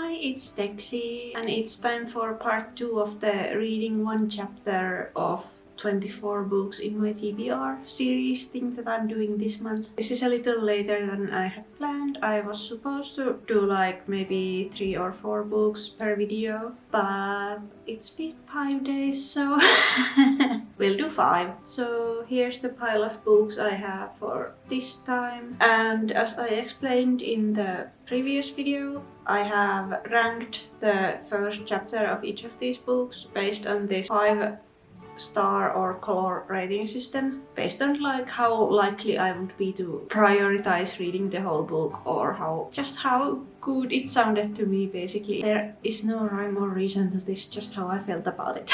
Hi, it's Dexy, and it's time for part 2 of the reading one chapter of 24 books in my TBR series thing that I'm doing this month. This is a little later than I had planned. I was supposed to do like maybe 3 or 4 books per video, but it's been 5 days, so we'll do 5. So here's the pile of books I have for this time, and as I explained in the previous video, I have ranked the first chapter of each of these books based on this 5-star or color rating system, based on like how likely I would be to prioritize reading the whole book, or how good it sounded to me. Basically, there is no rhyme or reason to this, just how I felt about it.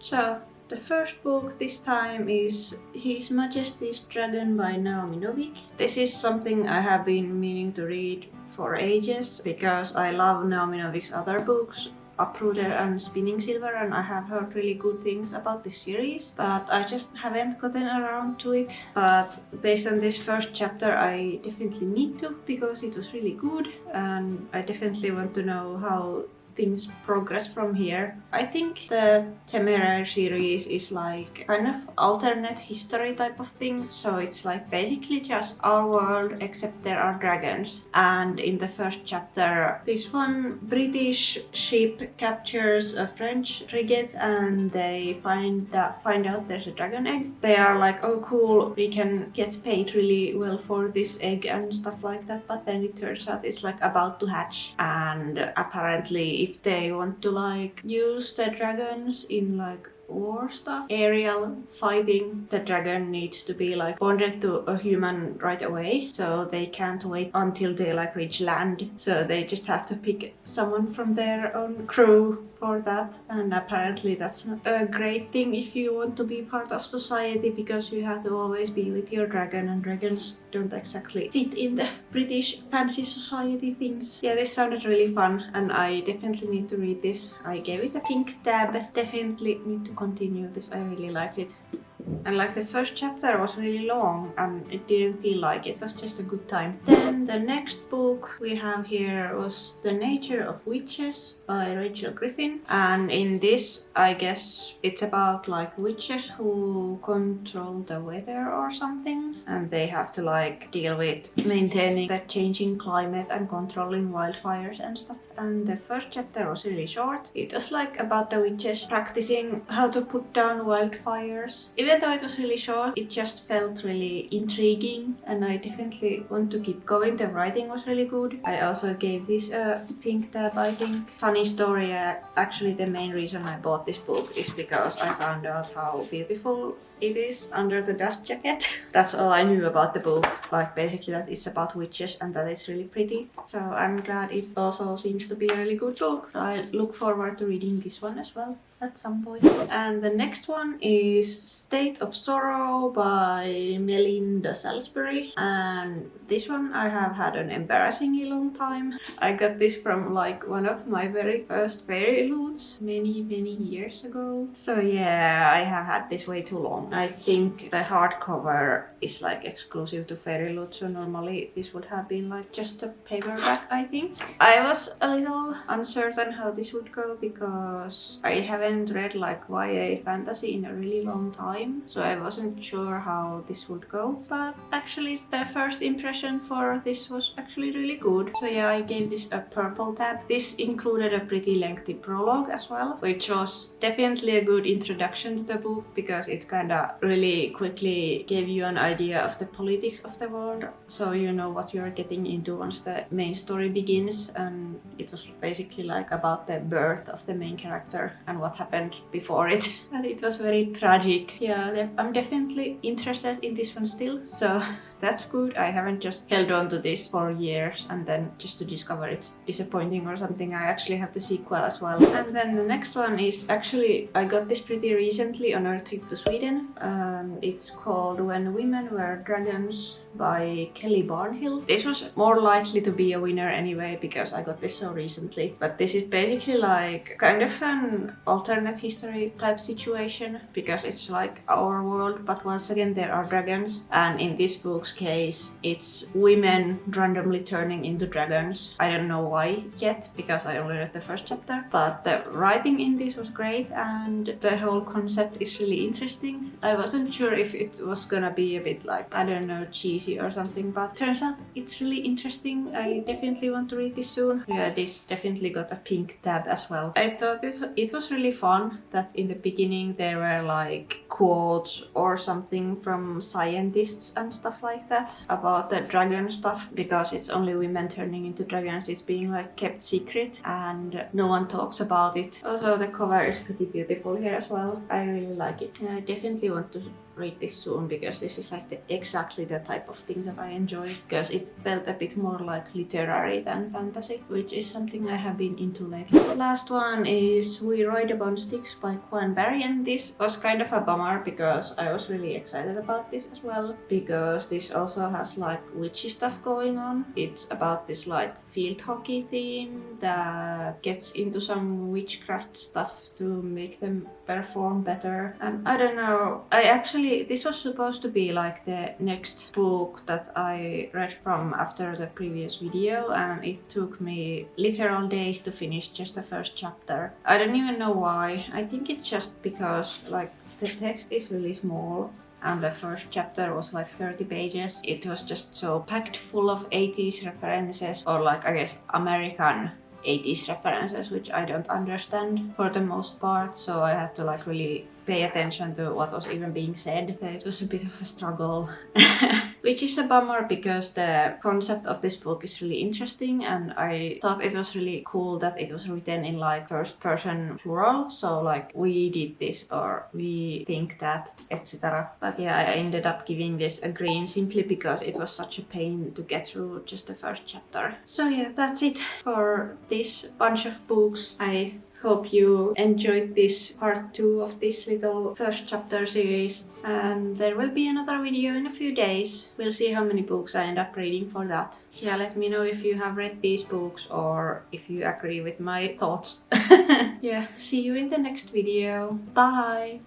So the first book this time is His Majesty's Dragon by Naomi Novik. This is something I have been meaning to read for ages because I love Naomi Novik's other books, Uprooted and Spinning Silver, and I have heard really good things about this series, but I just haven't gotten around to it. But based on this first chapter, I definitely need to, because it was really good, and I definitely want to know how things progress from here. I think the Temeraire series is like kind of alternate history type of thing, so it's like basically just our world except there are dragons. And in the first chapter, this one British ship captures a French frigate, and they find out there's a dragon egg. They are like, oh cool, we can get paid really well for this egg and stuff like that, but then it turns out it's like about to hatch, and apparently if they want to like use the dragons in like war stuff, aerial fighting, the dragon needs to be like bonded to a human right away, so they can't wait until they like reach land, so they just have to pick someone from their own crew for that. And apparently that's not a great thing if you want to be part of society, because you have to always be with your dragon, and dragons don't exactly fit in the British fancy society things. Yeah, this sounded really fun, and I definitely need to read this. I gave it a pink tab. Definitely need to continue this. I really liked it. And like the first chapter was really long and it didn't feel like it was just a good time. Then the next book we have here was The Nature of Witches by Rachel Griffin. And in this, I guess it's about like witches who control the weather or something, and they have to like deal with maintaining the changing climate and controlling wildfires and stuff. And the first chapter was really short. It was like about the witches practicing how to put down wildfires. Even though it was really short, it just felt really intriguing, and I definitely want to keep going. The writing was really good. I also gave this a pink tab, I think. Funny story, actually the main reason I bought this book is because I found out how beautiful it is under the dust jacket. That's all I knew about the book, like basically that it's about witches and that it's really pretty. So I'm glad it also seems to be a really good book. I look forward to reading this one as well at some point. And the next one is State of Sorrow by Melinda Salisbury, and this one I have had an embarrassingly long time. I got this from like one of my very first fairy loots many years ago. So yeah, I have had this way too long. I think the hardcover is like exclusive to fairy loot, so normally this would have been like just a paperback, I think. I was a little uncertain how this would go because I haven't read like YA fantasy in a really long time, so I wasn't sure how this would go. But actually the first impression for this was actually really good. So yeah, I gave this a purple tab. This included a pretty lengthy prologue as well, which was definitely a good introduction to the book because it kinda really quickly gave you an idea of the politics of the world, so you know what you're getting into once the main story begins. And it was basically like about the birth of the main character and what happened before it. And it was very tragic. Yeah, I'm definitely interested in this one still, so that's good. I haven't just held on to this for years and then just to discover it's disappointing or something. I actually have the sequel as well. And then the next one is actually, I got this pretty recently on our trip to Sweden. It's called When Women Were Dragons by Kelly Barnhill. This was more likely to be a winner anyway because I got this so recently, but this is basically like kind of an alternative alternate history type situation because it's like our world, but once again there are dragons, and in this book's case it's women randomly turning into dragons. I don't know why yet because I only read the first chapter, but the writing in this was great and the whole concept is really interesting. I wasn't sure if it was gonna be a bit like, I don't know, cheesy or something, but turns out it's really interesting. I definitely want to read this soon. Yeah, this definitely got a pink tab as well. I thought it was really fun that in the beginning there were like quotes or something from scientists and stuff like that about the dragon stuff, because it's only women turning into dragons. It's being like kept secret and no one talks about it. Also the cover is pretty beautiful here as well. I really like it. I definitely want to read this soon because this is like exactly the type of thing that I enjoy, because it felt a bit more like literary than fantasy, which is something I have been into lately. The last one is We Ride Upon Sticks by Quan Barry, and this was kind of a bummer because I was really excited about this as well, because this also has like witchy stuff going on. It's about this like field hockey team that gets into some witchcraft stuff to make them perform better, and I don't know, this was supposed to be like the next book that I read from after the previous video, and it took me literal days to finish just the first chapter. I don't even know why. I think it's just because like the text is really small and the first chapter was like 30 pages. It was just so packed full of 80s references, or like I guess American 80s references, which I don't understand for the most part, so I had to like really pay attention to what was even being said. It was a bit of a struggle, which is a bummer because the concept of this book is really interesting, and I thought it was really cool that it was written in like first person plural, so like we did this or we think that, etc. But yeah, I ended up giving this a green simply because it was such a pain to get through just the first chapter. So yeah, that's it for this bunch of books. I hope you enjoyed this part 2 of this little first chapter series, and there will be another video in a few days. We'll see how many books I end up reading for that. Yeah, let me know if you have read these books or if you agree with my thoughts. Yeah, see you in the next video. Bye!